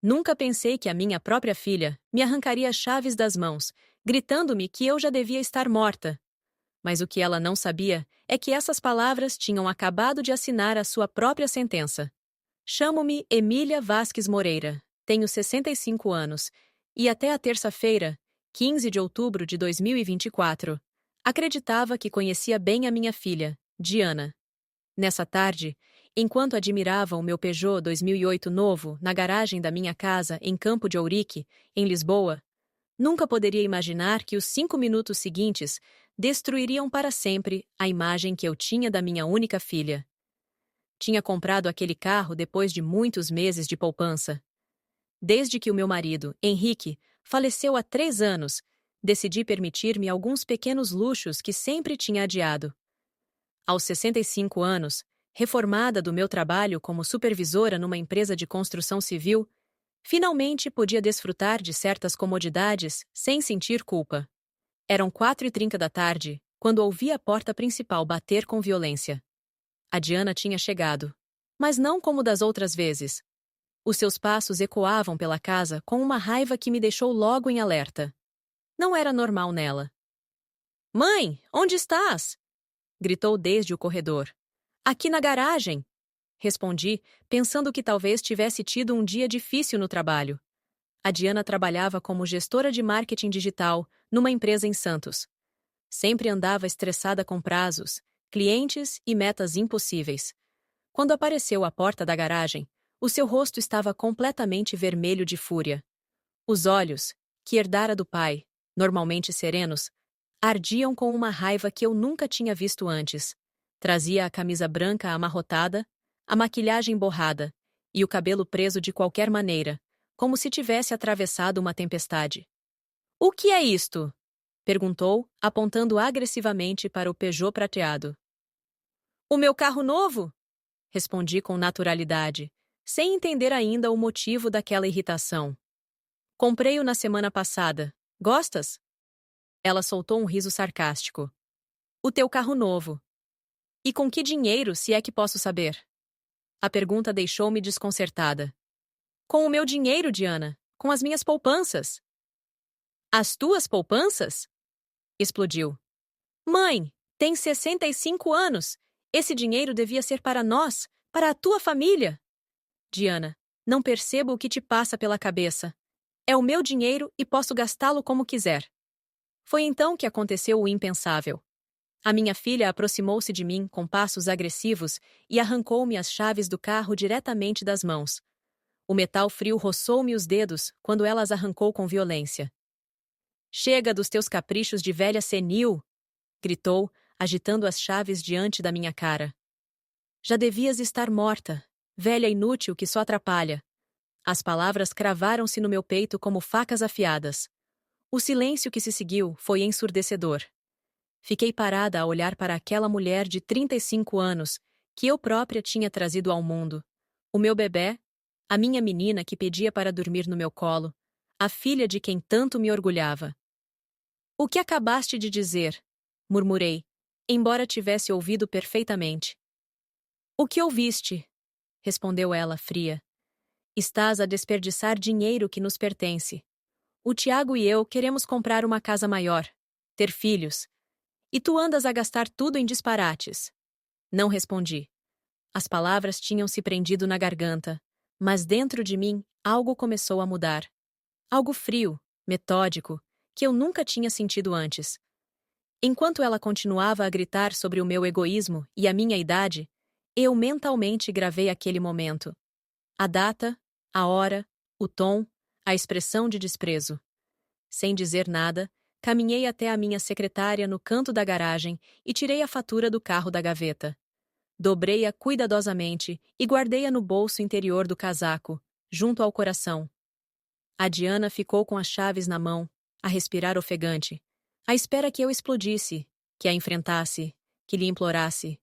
Nunca pensei que a minha própria filha me arrancaria as chaves das mãos, gritando-me que eu já devia estar morta. Mas o que ela não sabia é que essas palavras tinham acabado de assinar a sua própria sentença. Chamo-me Emília Vasques Moreira, tenho 65 anos, e até a terça-feira, 15 de outubro de 2024, acreditava que conhecia bem a minha filha, Diana. Nessa tarde, enquanto admirava o meu Peugeot 2008 novo na garagem da minha casa em Campo de Ourique, em Lisboa, nunca poderia imaginar que os 5 minutos seguintes destruiriam para sempre a imagem que eu tinha da minha única filha. Tinha comprado aquele carro depois de muitos meses de poupança. Desde que o meu marido, Henrique, faleceu há 3 anos, decidi permitir-me alguns pequenos luxos que sempre tinha adiado. Aos 65 anos, reformada do meu trabalho como supervisora numa empresa de construção civil, finalmente podia desfrutar de certas comodidades sem sentir culpa. Eram 4h30 da tarde, quando ouvi a porta principal bater com violência. A Diana tinha chegado. Mas não como das outras vezes. Os seus passos ecoavam pela casa com uma raiva que me deixou logo em alerta. Não era normal nela. "Mãe, onde estás?" gritou desde o corredor. "Aqui na garagem." Respondi, pensando que talvez tivesse tido um dia difícil no trabalho. A Diana trabalhava como gestora de marketing digital numa empresa em Santos. Sempre andava estressada com prazos, clientes e metas impossíveis. Quando apareceu à porta da garagem, o seu rosto estava completamente vermelho de fúria. Os olhos, que herdara do pai, normalmente serenos, ardiam com uma raiva que eu nunca tinha visto antes. Trazia a camisa branca amarrotada, a maquilhagem borrada e o cabelo preso de qualquer maneira, como se tivesse atravessado uma tempestade. "O que é isto?" perguntou, apontando agressivamente para o Peugeot prateado. "O meu carro novo?" respondi com naturalidade, sem entender ainda o motivo daquela irritação. "Comprei-o na semana passada. Gostas?" Ela soltou um riso sarcástico. "O teu carro novo. E com que dinheiro, se é que posso saber?" A pergunta deixou-me desconcertada. "Com o meu dinheiro, Diana. Com as minhas poupanças." "As tuas poupanças?" explodiu. "Mãe, tens 65 anos. Esse dinheiro devia ser para nós, para a tua família." "Diana, não percebo o que te passa pela cabeça. É o meu dinheiro e posso gastá-lo como quiser." Foi então que aconteceu o impensável. A minha filha aproximou-se de mim com passos agressivos e arrancou-me as chaves do carro diretamente das mãos. O metal frio roçou-me os dedos quando ela as arrancou com violência. "Chega dos teus caprichos de velha senil!" gritou, agitando as chaves diante da minha cara. "Já devias estar morta, velha inútil que só atrapalha." As palavras cravaram-se no meu peito como facas afiadas. O silêncio que se seguiu foi ensurdecedor. Fiquei parada a olhar para aquela mulher de 35 anos que eu própria tinha trazido ao mundo. O meu bebé, a minha menina que pedia para dormir no meu colo, a filha de quem tanto me orgulhava. "O que acabaste de dizer?" murmurei, embora tivesse ouvido perfeitamente. "O que ouviste?" respondeu ela, fria. "Estás a desperdiçar dinheiro que nos pertence. O Tiago e eu queremos comprar uma casa maior, ter filhos. E tu andas a gastar tudo em disparates." Não respondi. As palavras tinham se prendido na garganta, mas dentro de mim algo começou a mudar. Algo frio, metódico, que eu nunca tinha sentido antes. Enquanto ela continuava a gritar sobre o meu egoísmo e a minha idade, eu mentalmente gravei aquele momento. A data, a hora, o tom, a expressão de desprezo. Sem dizer nada, caminhei até a minha secretária no canto da garagem e tirei a fatura do carro da gaveta. Dobrei-a cuidadosamente e guardei-a no bolso interior do casaco, junto ao coração. A Diana ficou com as chaves na mão, a respirar ofegante, à espera que eu explodisse, que a enfrentasse, que lhe implorasse.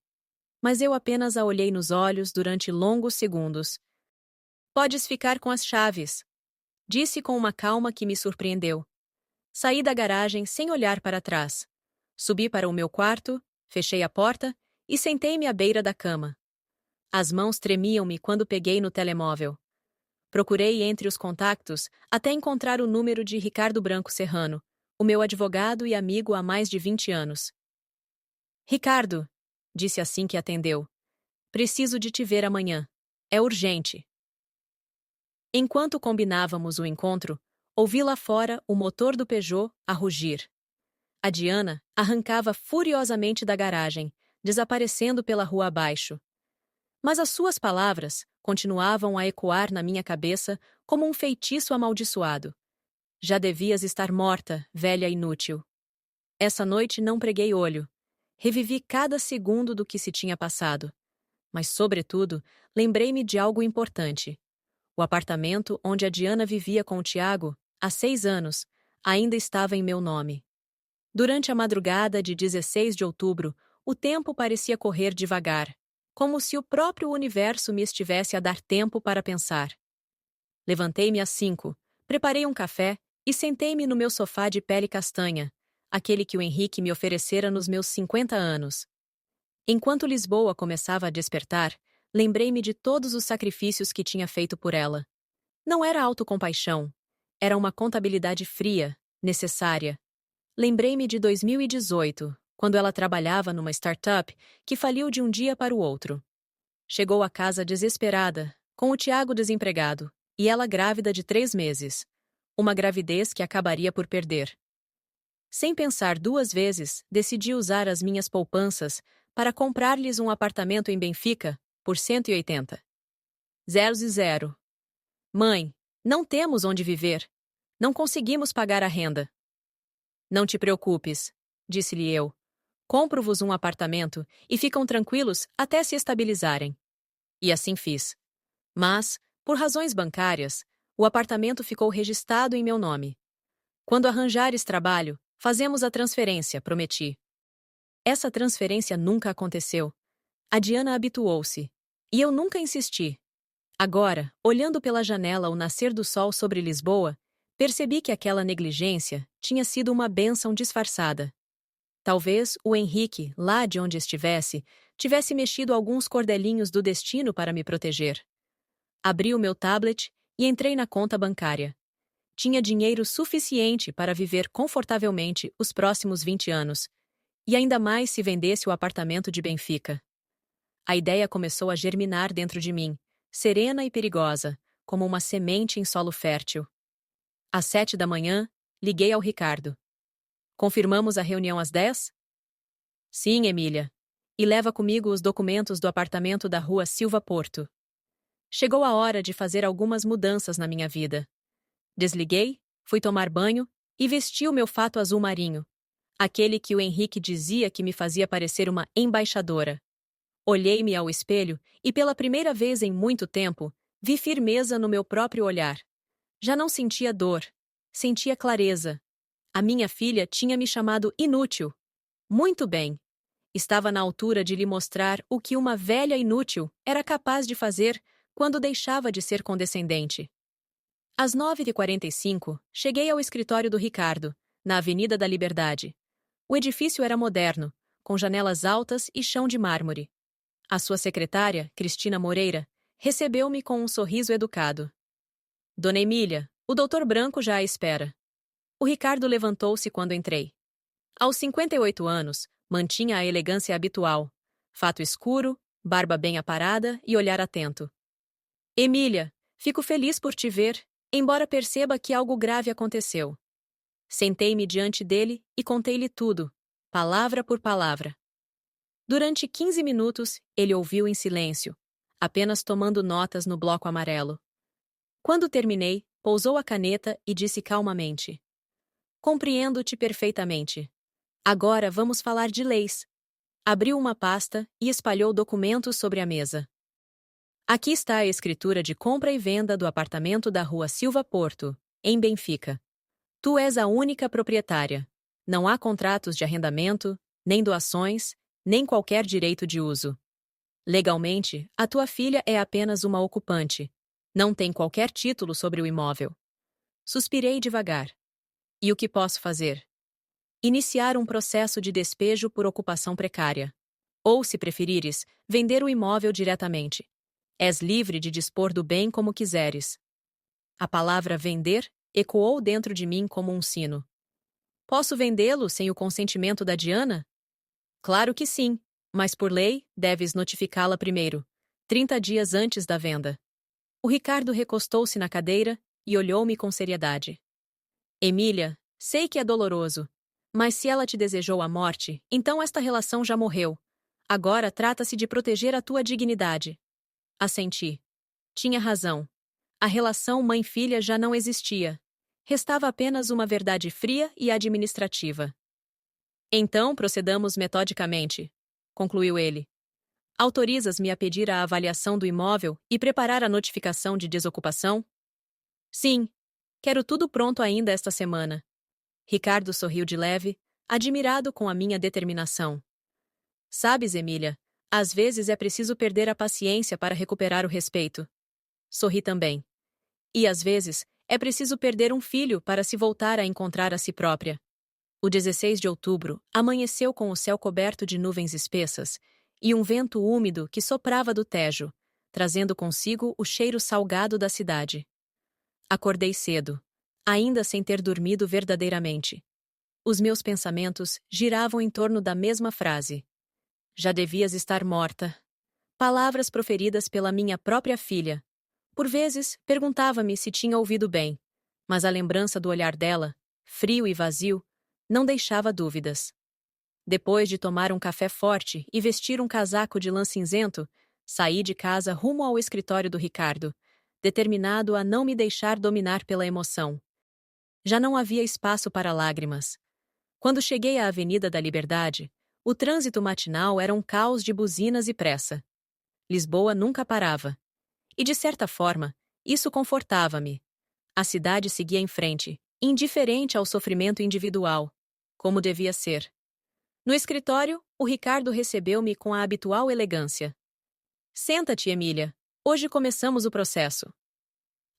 Mas eu apenas a olhei nos olhos durante longos segundos. "Podes ficar com as chaves", disse com uma calma que me surpreendeu. Saí da garagem sem olhar para trás. Subi para o meu quarto, fechei a porta e sentei-me à beira da cama. As mãos tremiam-me quando peguei no telemóvel. Procurei entre os contactos até encontrar o número de Ricardo Branco Serrano, o meu advogado e amigo há mais de 20 anos. Ricardo, disse assim que atendeu. Preciso de te ver amanhã. É urgente. Enquanto combinávamos o encontro, ouvi lá fora o motor do Peugeot a rugir. A Diana arrancava furiosamente da garagem, desaparecendo pela rua abaixo. Mas as suas palavras continuavam a ecoar na minha cabeça como um feitiço amaldiçoado. Já devias estar morta, velha inútil. Essa noite não preguei olho. Revivi cada segundo do que se tinha passado. Mas, sobretudo, lembrei-me de algo importante. O apartamento onde a Diana vivia com o Tiago, há 6 anos, ainda estava em meu nome. Durante a madrugada de 16 de outubro, o tempo parecia correr devagar, como se o próprio universo me estivesse a dar tempo para pensar. Levantei-me às 5, preparei um café e sentei-me no meu sofá de pele castanha, aquele que o Henrique me oferecera nos meus 50 anos. Enquanto Lisboa começava a despertar, lembrei-me de todos os sacrifícios que tinha feito por ela. Não era autocompaixão, era uma contabilidade fria, necessária. Lembrei-me de 2018, quando ela trabalhava numa startup que faliu de um dia para o outro. Chegou a casa desesperada, com o Tiago desempregado, e ela grávida de 3 meses. Uma gravidez que acabaria por perder. Sem pensar 2 vezes, decidi usar as minhas poupanças para comprar-lhes um apartamento em Benfica por 180. 0. Mãe, não temos onde viver. Não conseguimos pagar a renda. Não te preocupes, disse-lhe eu. Compro-vos um apartamento e ficam tranquilos até se estabilizarem. E assim fiz. Mas, por razões bancárias, o apartamento ficou registrado em meu nome. Quando arranjares trabalho, fazemos a transferência, prometi. Essa transferência nunca aconteceu. A Diana habituou-se. E eu nunca insisti. Agora, olhando pela janela o nascer do sol sobre Lisboa, percebi que aquela negligência tinha sido uma bênção disfarçada. Talvez o Henrique, lá de onde estivesse, tivesse mexido alguns cordelinhos do destino para me proteger. Abri o meu tablet e entrei na conta bancária. Tinha dinheiro suficiente para viver confortavelmente os próximos 20 anos, e ainda mais se vendesse o apartamento de Benfica. A ideia começou a germinar dentro de mim, serena e perigosa, como uma semente em solo fértil. Às 7 da manhã, liguei ao Ricardo. Confirmamos a reunião às 10? Sim, Emília. E leva comigo os documentos do apartamento da rua Silva Porto. Chegou a hora de fazer algumas mudanças na minha vida. Desliguei, fui tomar banho e vesti o meu fato azul marinho, aquele que o Henrique dizia que me fazia parecer uma embaixadora. Olhei-me ao espelho e, pela primeira vez em muito tempo, vi firmeza no meu próprio olhar. Já não sentia dor, sentia clareza. A minha filha tinha me chamado inútil. Muito bem. Estava na altura de lhe mostrar o que uma velha inútil era capaz de fazer quando deixava de ser condescendente. Às 9h45, cheguei ao escritório do Ricardo, na Avenida da Liberdade. O edifício era moderno, com janelas altas e chão de mármore. A sua secretária, Cristina Moreira, recebeu-me com um sorriso educado. Dona Emília, o doutor Branco já a espera. O Ricardo levantou-se quando entrei. Aos 58 anos, mantinha a elegância habitual. Fato escuro, barba bem aparada e olhar atento. Emília, fico feliz por te ver, embora perceba que algo grave aconteceu. Sentei-me diante dele e contei-lhe tudo, palavra por palavra. Durante 15 minutos, ele ouviu em silêncio, apenas tomando notas no bloco amarelo. Quando terminei, pousou a caneta e disse calmamente: Compreendo-te perfeitamente. Agora vamos falar de leis. Abriu uma pasta e espalhou documentos sobre a mesa. Aqui está a escritura de compra e venda do apartamento da rua Silva Porto, em Benfica. Tu és a única proprietária. Não há contratos de arrendamento, nem doações, nem qualquer direito de uso. Legalmente, a tua filha é apenas uma ocupante. Não tem qualquer título sobre o imóvel. Suspirei devagar. E o que posso fazer? Iniciar um processo de despejo por ocupação precária. Ou, se preferires, vender o imóvel diretamente. És livre de dispor do bem como quiseres. A palavra vender ecoou dentro de mim como um sino. Posso vendê-lo sem o consentimento da Diana? Claro que sim, mas por lei, deves notificá-la primeiro, 30 dias antes da venda. O Ricardo recostou-se na cadeira e olhou-me com seriedade. Emília, sei que é doloroso, mas se ela te desejou a morte, então esta relação já morreu. Agora trata-se de proteger a tua dignidade. Assenti. Tinha razão. A relação mãe-filha já não existia. Restava apenas uma verdade fria e administrativa. Então procedamos metodicamente, concluiu ele. Autorizas-me a pedir a avaliação do imóvel e preparar a notificação de desocupação? Sim. Quero tudo pronto ainda esta semana. Ricardo sorriu de leve, admirado com a minha determinação. Sabes, Emília, às vezes é preciso perder a paciência para recuperar o respeito. Sorri também. E às vezes é preciso perder um filho para se voltar a encontrar a si própria. O 16 de outubro amanheceu com o céu coberto de nuvens espessas e um vento úmido que soprava do Tejo, trazendo consigo o cheiro salgado da cidade. Acordei cedo, ainda sem ter dormido verdadeiramente. Os meus pensamentos giravam em torno da mesma frase. Já devias estar morta. Palavras proferidas pela minha própria filha. Por vezes, perguntava-me se tinha ouvido bem, mas a lembrança do olhar dela, frio e vazio, não deixava dúvidas. Depois de tomar um café forte e vestir um casaco de lã cinzento, saí de casa rumo ao escritório do Ricardo, determinado a não me deixar dominar pela emoção. Já não havia espaço para lágrimas. Quando cheguei à Avenida da Liberdade, o trânsito matinal era um caos de buzinas e pressa. Lisboa nunca parava. E, de certa forma, isso confortava-me. A cidade seguia em frente, indiferente ao sofrimento individual, como devia ser. No escritório, o Ricardo recebeu-me com a habitual elegância. Senta-te, Emília. Hoje começamos o processo.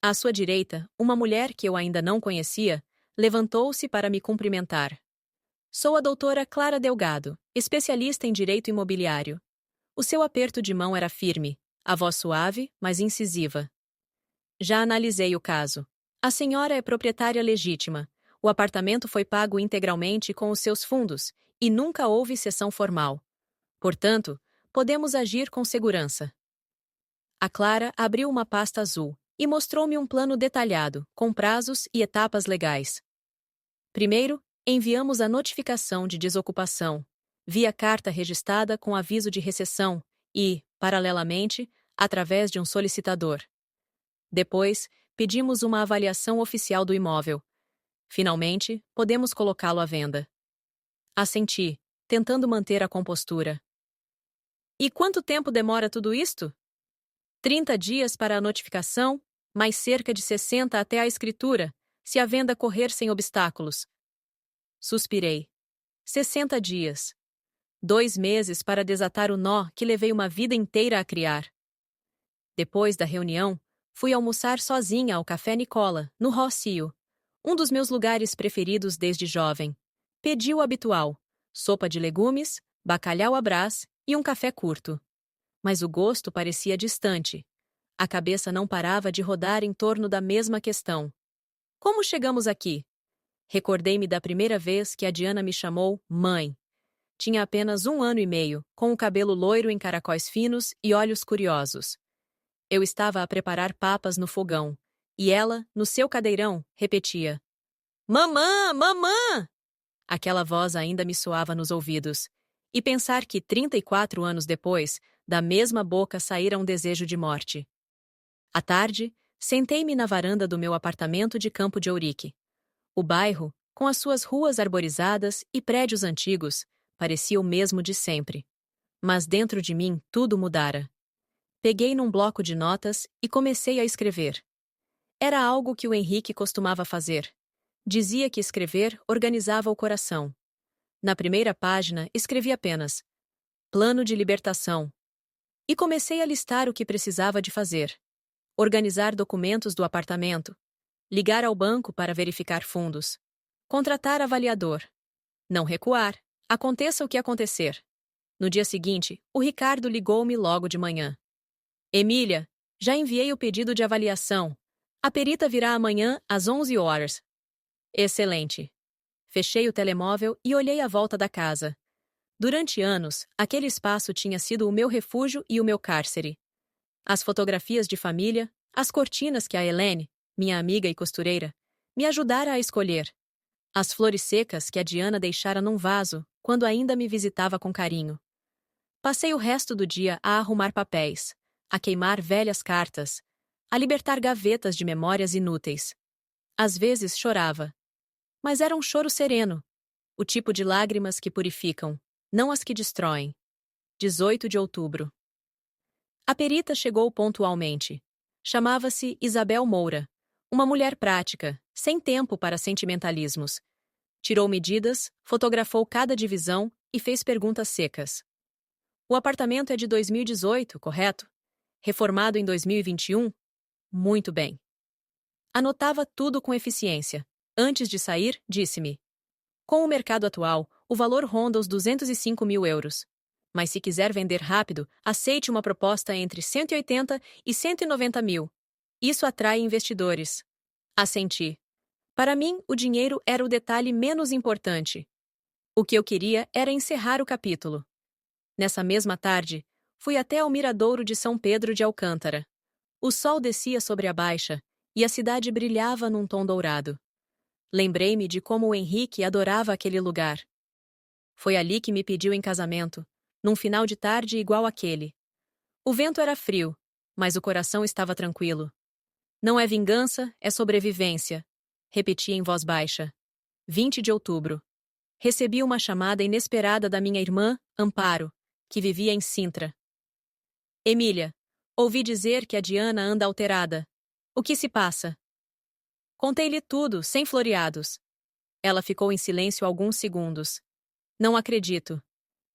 À sua direita, uma mulher que eu ainda não conhecia, levantou-se para me cumprimentar. Sou a doutora Clara Delgado, especialista em direito imobiliário. O seu aperto de mão era firme, a voz suave, mas incisiva. Já analisei o caso. A senhora é proprietária legítima. O apartamento foi pago integralmente com os seus fundos e nunca houve cessão formal. Portanto, podemos agir com segurança. A Clara abriu uma pasta azul e mostrou-me um plano detalhado, com prazos e etapas legais. Primeiro, enviamos a notificação de desocupação, via carta registrada com aviso de recessão e, paralelamente, através de um solicitador. Depois, pedimos uma avaliação oficial do imóvel. Finalmente, podemos colocá-lo à venda. Assenti, tentando manter a compostura. E quanto tempo demora tudo isto? 30 dias para a notificação, mais cerca de 60 até a escritura, se a venda correr sem obstáculos. Suspirei. 60 dias. 2 meses para desatar o nó que levei uma vida inteira a criar. Depois da reunião, fui almoçar sozinha ao Café Nicola, no Rocio, um dos meus lugares preferidos desde jovem. Pedi o habitual: sopa de legumes, bacalhau à Brás e um café curto. Mas o gosto parecia distante. A cabeça não parava de rodar em torno da mesma questão. Como chegamos aqui? Recordei-me da primeira vez que a Diana me chamou mãe. Tinha apenas 1 ano e meio, com o cabelo loiro em caracóis finos e olhos curiosos. Eu estava a preparar papas no fogão, e ela, no seu cadeirão, repetia: Mamã! Mamã! Aquela voz ainda me soava nos ouvidos. E pensar que 34 anos depois, da mesma boca saíra um desejo de morte. À tarde, sentei-me na varanda do meu apartamento de Campo de Ourique. O bairro, com as suas ruas arborizadas e prédios antigos, parecia o mesmo de sempre. Mas dentro de mim tudo mudara. Peguei num bloco de notas e comecei a escrever. Era algo que o Henrique costumava fazer. Dizia que escrever organizava o coração. Na primeira página, escrevi apenas Plano de libertação. E comecei a listar o que precisava de fazer. Organizar documentos do apartamento. Ligar ao banco para verificar fundos. Contratar avaliador. Não recuar. Aconteça o que acontecer. No dia seguinte, o Ricardo ligou-me logo de manhã. Emília, já enviei o pedido de avaliação. A perita virá amanhã às 11 horas. Excelente. Fechei o telemóvel e olhei à volta da casa. Durante anos, aquele espaço tinha sido o meu refúgio e o meu cárcere. As fotografias de família, as cortinas que a Helene, minha amiga e costureira, me ajudara a escolher. As flores secas que a Diana deixara num vaso quando ainda me visitava com carinho. Passei o resto do dia a arrumar papéis, a queimar velhas cartas, a libertar gavetas de memórias inúteis. Às vezes chorava. Mas era um choro sereno, o tipo de lágrimas que purificam, não as que destroem. 18 de outubro. A perita chegou pontualmente. Chamava-se Isabel Moura, uma mulher prática, sem tempo para sentimentalismos. Tirou medidas, fotografou cada divisão e fez perguntas secas. O apartamento é de 2018, correto? Reformado em 2021? Muito bem. Anotava tudo com eficiência. Antes de sair, disse-me: com o mercado atual, o valor ronda os 205 mil euros. Mas se quiser vender rápido, aceite uma proposta entre 180 e 190 mil. Isso atrai investidores. Assenti. Para mim, o dinheiro era o detalhe menos importante. O que eu queria era encerrar o capítulo. Nessa mesma tarde, fui até ao miradouro de São Pedro de Alcântara. O sol descia sobre a baixa e a cidade brilhava num tom dourado. Lembrei-me de como o Henrique adorava aquele lugar. Foi ali que me pediu em casamento, num final de tarde igual àquele. O vento era frio, mas o coração estava tranquilo. Não é vingança, é sobrevivência, repeti em voz baixa. 20 de outubro. Recebi uma chamada inesperada da minha irmã, Amparo, que vivia em Sintra. Emília, ouvi dizer que a Diana anda alterada. O que se passa? Contei-lhe tudo, sem floreados. Ela ficou em silêncio alguns segundos. Não acredito.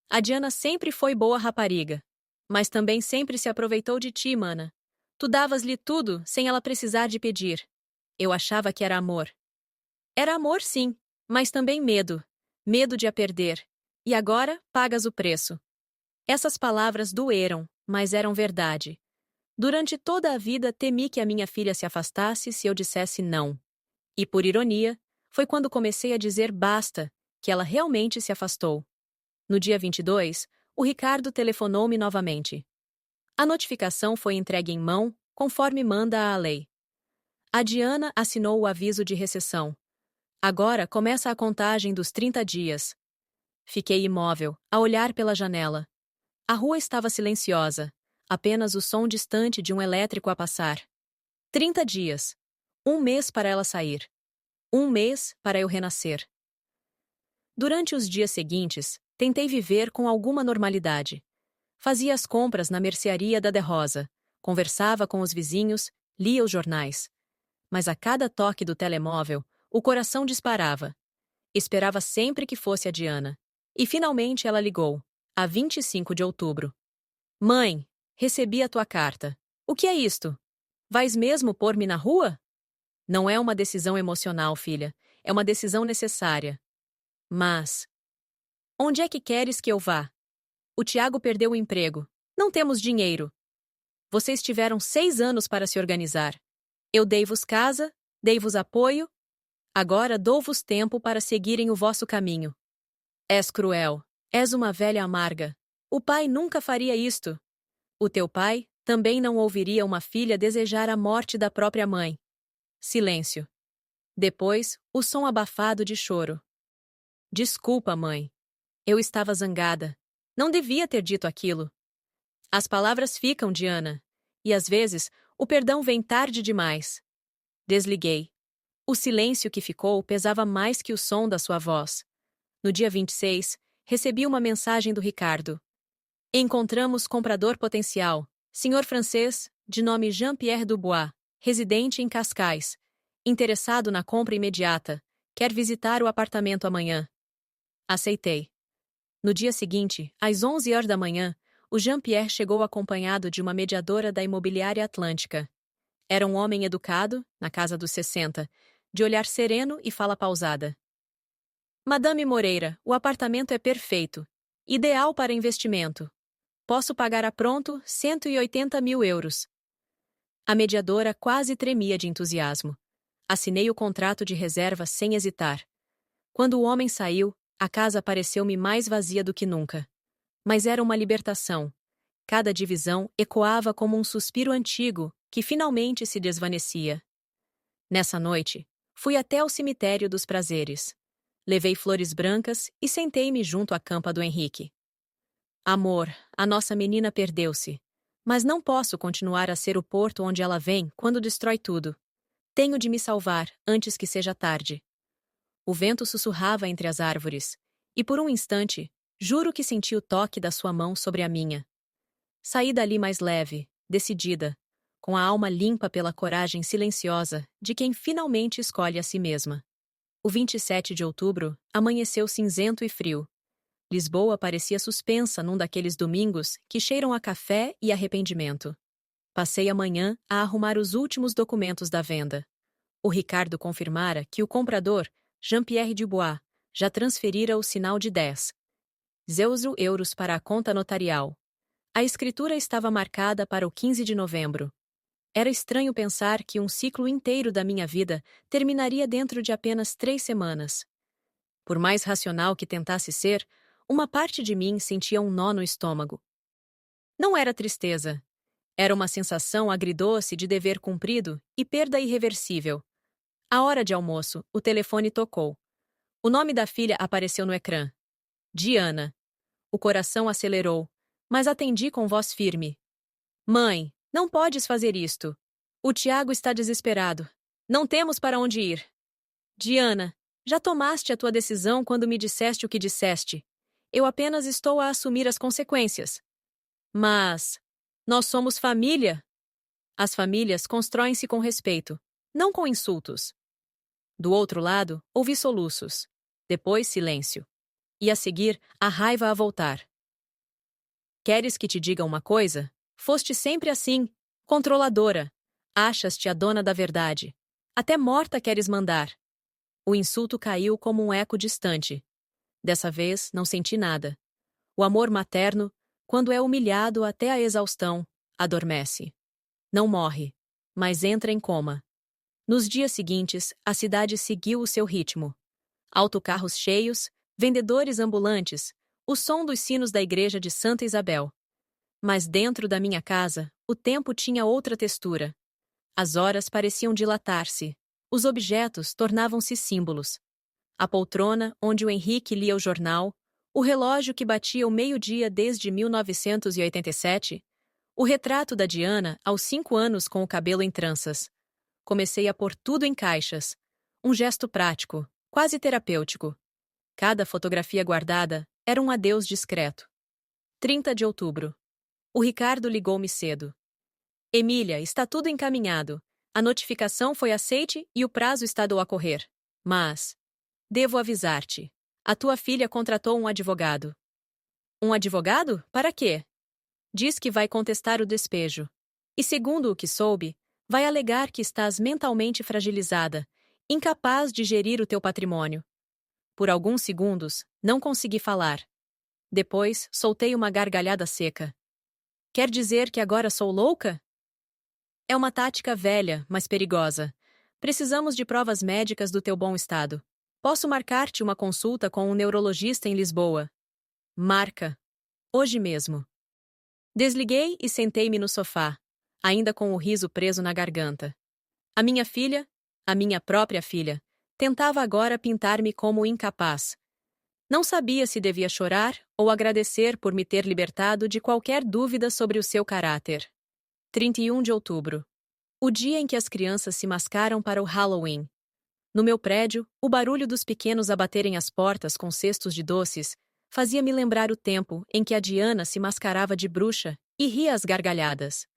A Diana sempre foi boa rapariga. Mas também sempre se aproveitou de ti, mana. Tu davas-lhe tudo, sem ela precisar de pedir. Eu achava que era amor. Era amor, sim, mas também medo. Medo de a perder. E agora, pagas o preço. Essas palavras doeram, mas eram verdade. Durante toda a vida temi que a minha filha se afastasse se eu dissesse não. E por ironia, foi quando comecei a dizer basta, que ela realmente se afastou. No dia 22, o Ricardo telefonou-me novamente. A notificação foi entregue em mão, conforme manda a lei. A Diana assinou o aviso de recessão. Agora começa a contagem dos 30 dias. Fiquei imóvel, a olhar pela janela. A rua estava silenciosa, apenas o som distante de um elétrico a passar. 30 dias. 1 mês para ela sair. 1 mês para eu renascer. Durante os dias seguintes, tentei viver com alguma normalidade. Fazia as compras na mercearia da De Rosa, conversava com os vizinhos, lia os jornais. Mas a cada toque do telemóvel, o coração disparava. Esperava sempre que fosse a Diana. E finalmente ela ligou, a 25 de outubro. Mãe, recebi a tua carta. O que é isto? Vais mesmo pôr-me na rua? Não é uma decisão emocional, filha. É uma decisão necessária. Mas... onde é que queres que eu vá? O Tiago perdeu o emprego. Não temos dinheiro. Vocês tiveram 6 anos para se organizar. Eu dei-vos casa, dei-vos apoio. Agora dou-vos tempo para seguirem o vosso caminho. És cruel. És uma velha amarga. O pai nunca faria isto. O teu pai também não ouviria uma filha desejar a morte da própria mãe. Silêncio. Depois, o som abafado de choro. Desculpa, mãe. Eu estava zangada. Não devia ter dito aquilo. As palavras ficam, Diana. E às vezes, o perdão vem tarde demais. Desliguei. O silêncio que ficou pesava mais que o som da sua voz. No dia 26, recebi uma mensagem do Ricardo. Encontramos comprador potencial, senhor francês, de nome Jean-Pierre Dubois, residente em Cascais. Interessado na compra imediata. Quer visitar o apartamento amanhã. Aceitei. No dia seguinte, às 11 horas da manhã, o Jean-Pierre chegou acompanhado de uma mediadora da imobiliária Atlântica. Era um homem educado, na casa dos 60, de olhar sereno e fala pausada. Madame Moreira, o apartamento é perfeito. Ideal para investimento. Posso pagar a pronto 180 mil euros. A mediadora quase tremia de entusiasmo. Assinei o contrato de reserva sem hesitar. Quando o homem saiu, a casa pareceu-me mais vazia do que nunca. Mas era uma libertação. Cada divisão ecoava como um suspiro antigo que finalmente se desvanecia. Nessa noite, fui até ao cemitério dos prazeres. Levei flores brancas e sentei-me junto à campa do Henrique. Amor, a nossa menina perdeu-se. Mas não posso continuar a ser o porto onde ela vem quando destrói tudo. Tenho de me salvar antes que seja tarde. O vento sussurrava entre as árvores, e por um instante, juro que senti o toque da sua mão sobre a minha. Saí dali mais leve, decidida, com a alma limpa pela coragem silenciosa de quem finalmente escolhe a si mesma. O 27 de outubro amanheceu cinzento e frio. Lisboa parecia suspensa num daqueles domingos que cheiram a café e arrependimento. Passei a manhã a arrumar os últimos documentos da venda. O Ricardo confirmara que o comprador, Jean-Pierre Dubois, já transferira o sinal de 10.000 euros para a conta notarial. A escritura estava marcada para o 15 de novembro. Era estranho pensar que um ciclo inteiro da minha vida terminaria dentro de apenas 3 semanas. Por mais racional que tentasse ser, uma parte de mim sentia um nó no estômago. Não era tristeza. Era uma sensação agridoce de dever cumprido e perda irreversível. À hora de almoço, o telefone tocou. O nome da filha apareceu no ecrã. Diana. O coração acelerou, mas atendi com voz firme. Mãe, não podes fazer isto. O Tiago está desesperado. Não temos para onde ir. Diana, já tomaste a tua decisão quando me disseste o que disseste. Eu apenas estou a assumir as consequências. Mas nós somos família. As famílias constroem-se com respeito, não com insultos. Do outro lado, ouvi soluços. Depois, silêncio. E a seguir, a raiva a voltar. Queres que te diga uma coisa? Foste sempre assim, controladora. Achas-te a dona da verdade. Até morta queres mandar. O insulto caiu como um eco distante. Dessa vez, não senti nada. O amor materno, quando é humilhado até a exaustão, adormece. Não morre, mas entra em coma. Nos dias seguintes, a cidade seguiu o seu ritmo. Autocarros cheios, vendedores ambulantes, o som dos sinos da igreja de Santa Isabel. Mas dentro da minha casa, o tempo tinha outra textura. As horas pareciam dilatar-se. Os objetos tornavam-se símbolos. A poltrona onde o Henrique lia o jornal, o relógio que batia o meio-dia desde 1987, o retrato da Diana aos 5 anos com o cabelo em tranças. Comecei a pôr tudo em caixas. Um gesto prático, quase terapêutico. Cada fotografia guardada era um adeus discreto. 30 de outubro. O Ricardo ligou-me cedo. Emília, está tudo encaminhado. A notificação foi aceite e o prazo está a correr. Mas devo avisar-te. A tua filha contratou um advogado. Um advogado? Para quê? Diz que vai contestar o despejo. E segundo o que soube, vai alegar que estás mentalmente fragilizada, incapaz de gerir o teu patrimônio. Por alguns segundos, não consegui falar. Depois, soltei uma gargalhada seca. Quer dizer que agora sou louca? É uma tática velha, mas perigosa. Precisamos de provas médicas do teu bom estado. Posso marcar-te uma consulta com um neurologista em Lisboa. Marca. Hoje mesmo. Desliguei e sentei-me no sofá, ainda com o riso preso na garganta. A minha filha, a minha própria filha, tentava agora pintar-me como incapaz. Não sabia se devia chorar ou agradecer por me ter libertado de qualquer dúvida sobre o seu caráter. 31 de outubro. O dia em que as crianças se mascaram para o Halloween. No meu prédio, o barulho dos pequenos a baterem as portas com cestos de doces fazia-me lembrar o tempo em que a Diana se mascarava de bruxa e ria às gargalhadas.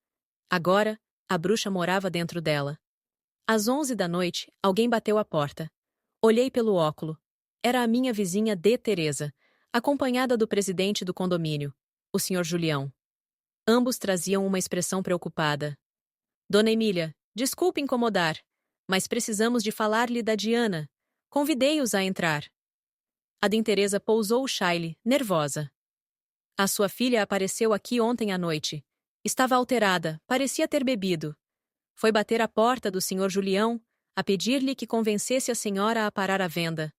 Agora, a bruxa morava dentro dela. Às 11 da noite, alguém bateu à porta. Olhei pelo óculo. Era a minha vizinha D. Teresa, acompanhada do presidente do condomínio, o Sr. Julião. Ambos traziam uma expressão preocupada. Dona Emília, desculpe incomodar, mas precisamos de falar-lhe da Diana. Convidei-os a entrar. A D. Teresa pousou o chile, nervosa. A sua filha apareceu aqui ontem à noite. Estava alterada, parecia ter bebido. Foi bater à porta do Sr. Julião, a pedir-lhe que convencesse a senhora a parar a venda.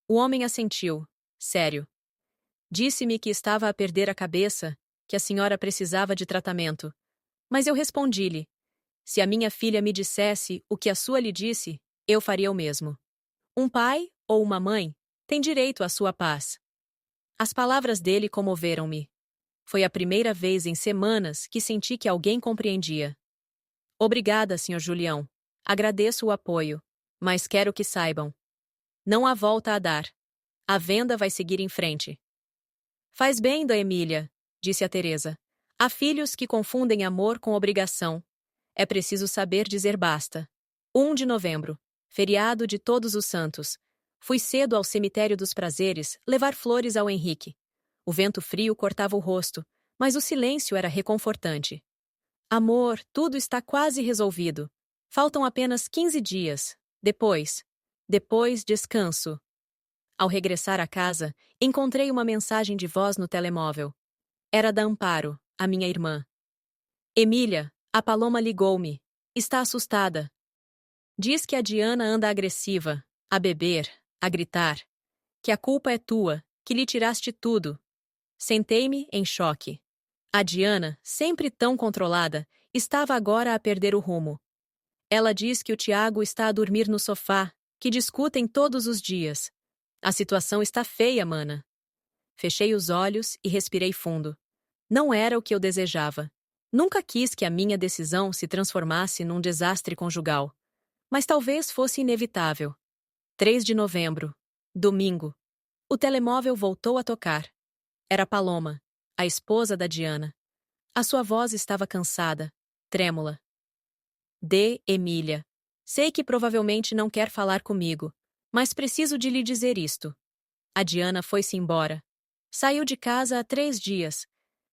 O homem assentiu, sério. Disse-me que estava a perder a cabeça, que a senhora precisava de tratamento. Mas eu respondi-lhe: se a minha filha me dissesse o que a sua lhe disse, eu faria o mesmo. Um pai, ou uma mãe, tem direito à sua paz. As palavras dele comoveram-me. Foi a primeira vez em semanas que senti que alguém compreendia. Obrigada, Sr. Julião. Agradeço o apoio, mas quero que saibam. Não há volta a dar. A venda vai seguir em frente. Faz bem, da Emília, disse a Teresa. Há filhos que confundem amor com obrigação. É preciso saber dizer basta. 1 de novembro, feriado de Todos os Santos. Fui cedo ao cemitério dos Prazeres levar flores ao Henrique. O vento frio cortava o rosto, mas o silêncio era reconfortante. Amor, tudo está quase resolvido. Faltam apenas 15 dias. Depois, descanso. Ao regressar à casa, encontrei uma mensagem de voz no telemóvel. Era da Amparo, a minha irmã. Emília, a Paloma ligou-me. Está assustada. Diz que a Diana anda agressiva, a beber, a gritar. Que a culpa é tua, que lhe tiraste tudo. Sentei-me em choque. A Diana, sempre tão controlada, estava agora a perder o rumo. Ela diz que o Tiago está a dormir no sofá, que discutem todos os dias. A situação está feia, mana. Fechei os olhos e respirei fundo. Não era o que eu desejava. Nunca quis que a minha decisão se transformasse num desastre conjugal. Mas talvez fosse inevitável. 3 de novembro. Domingo. O telemóvel voltou a tocar. Era Paloma, a esposa da Diana. A sua voz estava cansada, trêmula. Emília. Sei que provavelmente não quer falar comigo, mas preciso de lhe dizer isto. A Diana foi-se embora. Saiu de casa há 3 dias.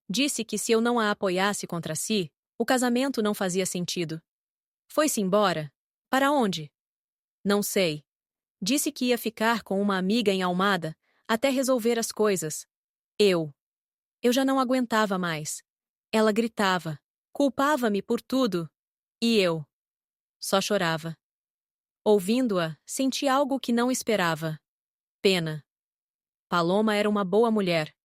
Disse que se eu não a apoiasse contra si, o casamento não fazia sentido. Foi-se embora? Para onde? Não sei. Disse que ia ficar com uma amiga em Almada até resolver as coisas. Eu já não aguentava mais. Ela gritava, culpava-me por tudo. E eu só chorava. Ouvindo-a, senti algo que não esperava. Pena. Paloma era uma boa mulher.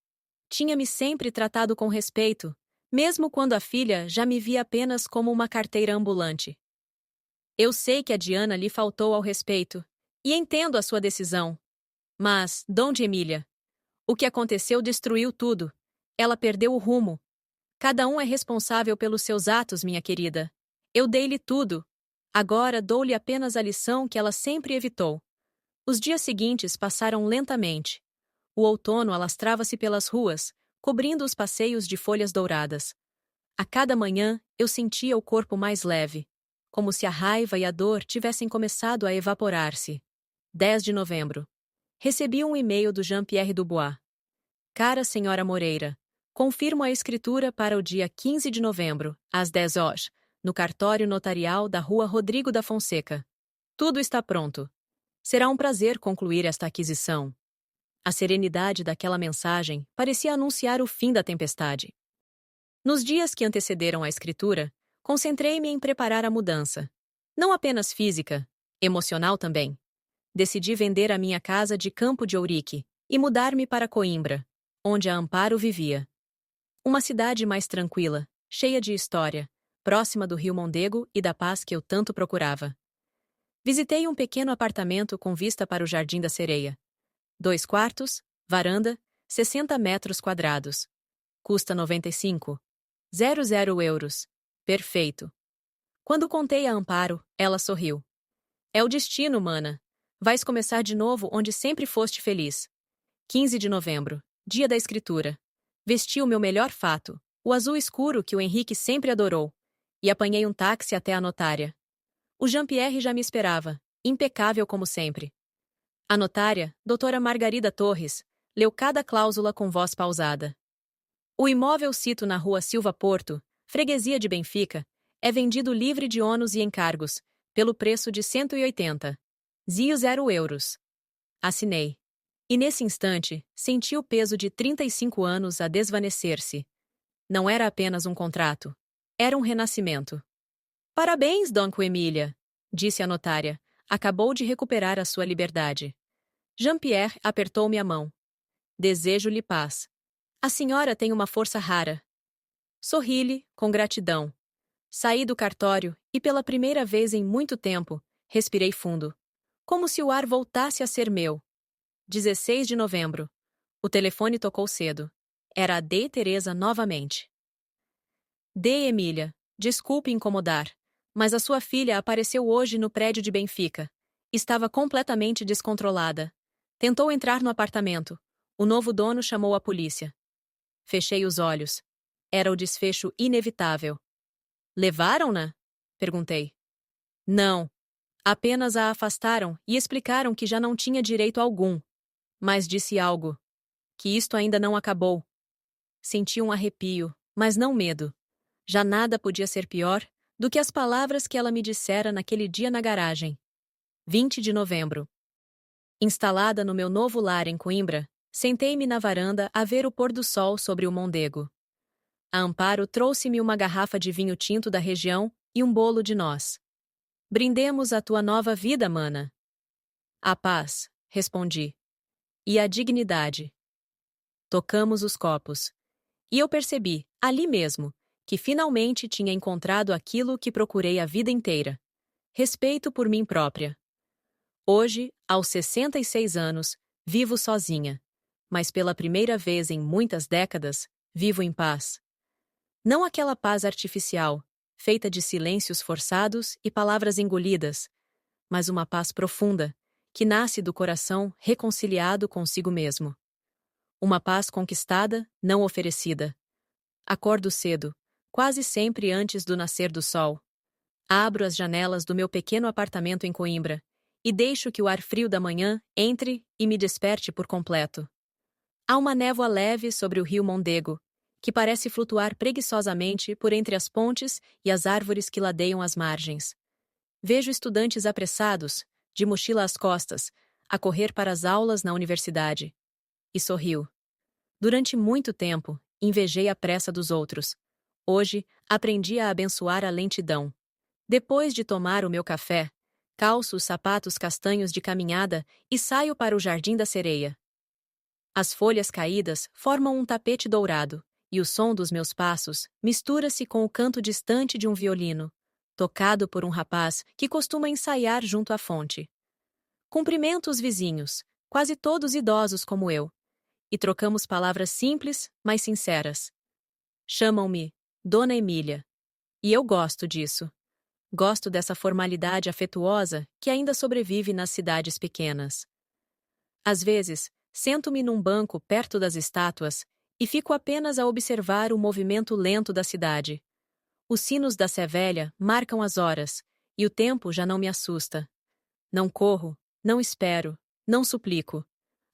Tinha-me sempre tratado com respeito, mesmo quando a filha já me via apenas como uma carteira ambulante. Eu sei que a Diana lhe faltou ao respeito, e entendo a sua decisão. Mas, Donde Emília, o que aconteceu destruiu tudo. Ela perdeu o rumo. Cada um é responsável pelos seus atos, minha querida. Eu dei-lhe tudo. Agora dou-lhe apenas a lição que ela sempre evitou. Os dias seguintes passaram lentamente. O outono alastrava-se pelas ruas, cobrindo os passeios de folhas douradas. A cada manhã, eu sentia o corpo mais leve, como se a raiva e a dor tivessem começado a evaporar-se. 10 de novembro. Recebi um e-mail do Jean-Pierre Dubois. Cara Senhora Moreira, confirmo a escritura para o dia 15 de novembro, às 10 horas, no cartório notarial da Rua Rodrigo da Fonseca. Tudo está pronto. Será um prazer concluir esta aquisição. A serenidade daquela mensagem parecia anunciar o fim da tempestade. Nos dias que antecederam a escritura, concentrei-me em preparar a mudança. Não apenas física, emocional também. Decidi vender a minha casa de Campo de Ourique e mudar-me para Coimbra, onde a Amparo vivia. Uma cidade mais tranquila, cheia de história, próxima do Rio Mondego e da paz que eu tanto procurava. Visitei um pequeno apartamento com vista para o Jardim da Sereia. 2 quartos, varanda, 60 metros quadrados. Custa 95,00 euros. Perfeito. Quando contei a Amparo, ela sorriu. É o destino, mana. Vais começar de novo onde sempre foste feliz. 15 de novembro, dia da escritura. Vesti o meu melhor fato, o azul escuro que o Henrique sempre adorou, e apanhei um táxi até a notária. O Jean-Pierre já me esperava, impecável como sempre. A notária, doutora Margarida Torres, leu cada cláusula com voz pausada. O imóvel cito na rua Silva Porto, freguesia de Benfica, é vendido livre de ônus e encargos, pelo preço de 180,00 euros. Assinei. E nesse instante, senti o peso de 35 anos a desvanecer-se. Não era apenas um contrato. Era um renascimento. Parabéns, Donco Emília, disse a notária. Acabou de recuperar a sua liberdade. Jean-Pierre apertou-me a mão. Desejo-lhe paz. A senhora tem uma força rara. Sorri-lhe, com gratidão. Saí do cartório e, pela primeira vez em muito tempo, respirei fundo. Como se o ar voltasse a ser meu. 16 de novembro. O telefone tocou cedo. Era a D. Teresa novamente. D. Emília, desculpe incomodar, mas a sua filha apareceu hoje no prédio de Benfica. Estava completamente descontrolada. Tentou entrar no apartamento. O novo dono chamou a polícia. Fechei os olhos. Era o desfecho inevitável. Levaram-na? Perguntei. Não. Apenas a afastaram e explicaram que já não tinha direito algum. Mas disse algo. Que isto ainda não acabou. Senti um arrepio, mas não medo. Já nada podia ser pior do que as palavras que ela me dissera naquele dia na garagem. 20 de novembro. Instalada no meu novo lar em Coimbra, sentei-me na varanda a ver o pôr do sol sobre o Mondego. A Amparo trouxe-me uma garrafa de vinho tinto da região e um bolo de noz. Brindemos a tua nova vida, mana. A paz, respondi. E a dignidade. Tocamos os copos. E eu percebi, ali mesmo, que finalmente tinha encontrado aquilo que procurei a vida inteira. Respeito por mim própria. Hoje, aos 66 anos, vivo sozinha. Mas pela primeira vez em muitas décadas, vivo em paz. Não aquela paz artificial, feita de silêncios forçados e palavras engolidas, mas uma paz profunda, que nasce do coração reconciliado consigo mesmo. Uma paz conquistada, não oferecida. Acordo cedo, quase sempre antes do nascer do sol. Abro as janelas do meu pequeno apartamento em Coimbra e deixo que o ar frio da manhã entre e me desperte por completo. Há uma névoa leve sobre o rio Mondego, que parece flutuar preguiçosamente por entre as pontes e as árvores que ladeiam as margens. Vejo estudantes apressados, de mochila às costas, a correr para as aulas na universidade. E sorrio. Durante muito tempo, invejei a pressa dos outros. Hoje, aprendi a abençoar a lentidão. Depois de tomar o meu café, calço os sapatos castanhos de caminhada e saio para o Jardim da Sereia. As folhas caídas formam um tapete dourado, e o som dos meus passos mistura-se com o canto distante de um violino, tocado por um rapaz que costuma ensaiar junto à fonte. Cumprimento os vizinhos, quase todos idosos como eu, e trocamos palavras simples, mas sinceras. Chamam-me Dona Emília. E eu gosto disso. Gosto dessa formalidade afetuosa que ainda sobrevive nas cidades pequenas. Às vezes, sento-me num banco perto das estátuas e fico apenas a observar o movimento lento da cidade. Os sinos da Sé Velha marcam as horas, e o tempo já não me assusta. Não corro, não espero, não suplico.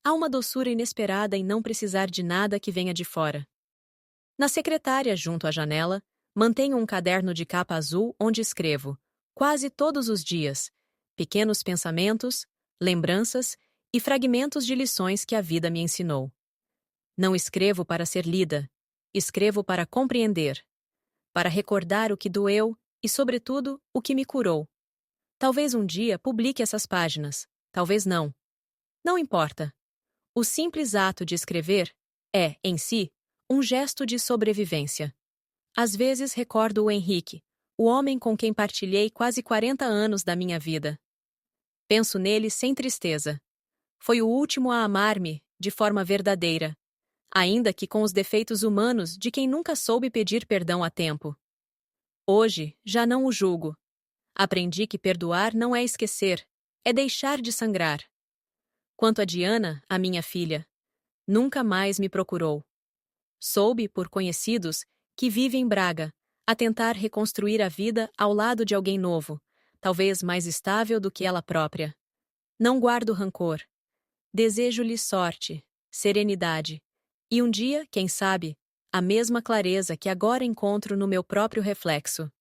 Há uma doçura inesperada em não precisar de nada que venha de fora. Na secretária, junto à janela, mantenho um caderno de capa azul onde escrevo, quase todos os dias, pequenos pensamentos, lembranças e fragmentos de lições que a vida me ensinou. Não escrevo para ser lida, escrevo para compreender, para recordar o que doeu e, sobretudo, o que me curou. Talvez um dia publique essas páginas, talvez não. Não importa. O simples ato de escrever é, em si, um gesto de sobrevivência. Às vezes recordo o Henrique, o homem com quem partilhei quase 40 anos da minha vida. Penso nele sem tristeza. Foi o último a amar-me, de forma verdadeira, ainda que com os defeitos humanos de quem nunca soube pedir perdão a tempo. Hoje, já não o julgo. Aprendi que perdoar não é esquecer, é deixar de sangrar. Quanto a Diana, a minha filha, nunca mais me procurou. Soube, por conhecidos, que vive em Braga, a tentar reconstruir a vida ao lado de alguém novo, talvez mais estável do que ela própria. Não guardo rancor. Desejo-lhe sorte, serenidade, e um dia, quem sabe, a mesma clareza que agora encontro no meu próprio reflexo.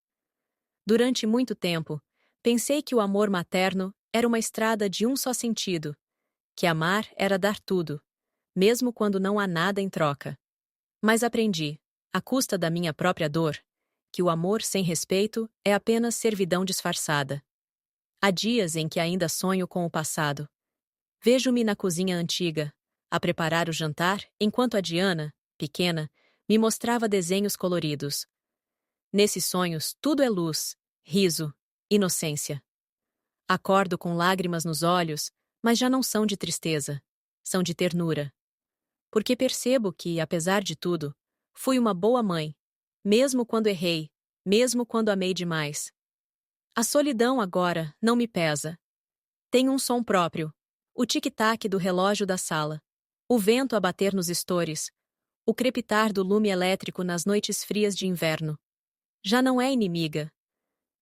Durante muito tempo, pensei que o amor materno era uma estrada de um só sentido, que amar era dar tudo, mesmo quando não há nada em troca. Mas aprendi, à custa da minha própria dor, que o amor sem respeito é apenas servidão disfarçada. Há dias em que ainda sonho com o passado. Vejo-me na cozinha antiga, a preparar o jantar, enquanto a Diana, pequena, me mostrava desenhos coloridos. Nesses sonhos, tudo é luz, riso, inocência. Acordo com lágrimas nos olhos, mas já não são de tristeza, são de ternura. Porque percebo que, apesar de tudo, fui uma boa mãe, mesmo quando errei, mesmo quando amei demais. A solidão agora não me pesa. Tenho um som próprio, o tic-tac do relógio da sala, o vento a bater nos estores, o crepitar do lume elétrico nas noites frias de inverno. Já não é inimiga.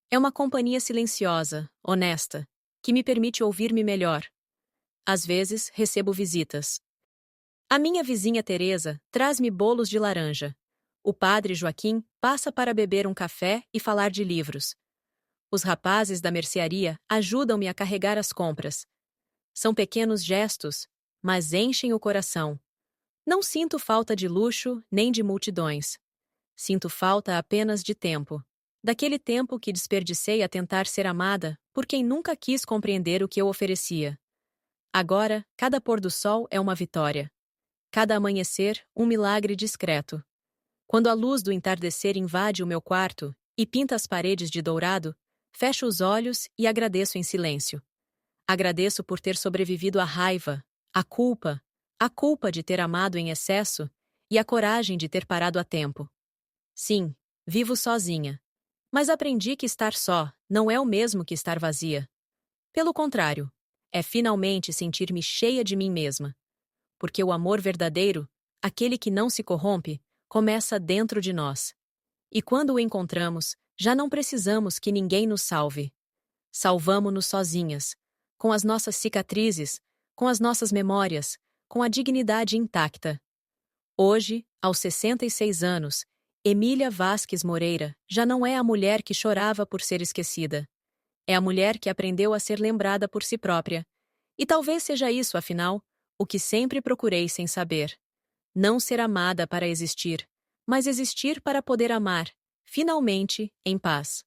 É uma companhia silenciosa, honesta, que me permite ouvir-me melhor. Às vezes, recebo visitas. A minha vizinha Teresa traz-me bolos de laranja. O padre Joaquim passa para beber um café e falar de livros. Os rapazes da mercearia ajudam-me a carregar as compras. São pequenos gestos, mas enchem o coração. Não sinto falta de luxo nem de multidões. Sinto falta apenas de tempo. Daquele tempo que desperdicei a tentar ser amada por quem nunca quis compreender o que eu oferecia. Agora, cada pôr do sol é uma vitória. Cada amanhecer, um milagre discreto. Quando a luz do entardecer invade o meu quarto e pinta as paredes de dourado, fecho os olhos e agradeço em silêncio. Agradeço por ter sobrevivido à raiva, à culpa, a culpa de ter amado em excesso e a coragem de ter parado a tempo. Sim, vivo sozinha. Mas aprendi que estar só não é o mesmo que estar vazia. Pelo contrário, é finalmente sentir-me cheia de mim mesma. Porque o amor verdadeiro, aquele que não se corrompe, começa dentro de nós. E quando o encontramos, já não precisamos que ninguém nos salve. Salvamo-nos sozinhas, com as nossas cicatrizes, com as nossas memórias, com a dignidade intacta. Hoje, aos 66 anos, Emília Vasques Moreira já não é a mulher que chorava por ser esquecida. É a mulher que aprendeu a ser lembrada por si própria. E talvez seja isso, afinal, o que sempre procurei sem saber. Não ser amada para existir, mas existir para poder amar, finalmente, em paz.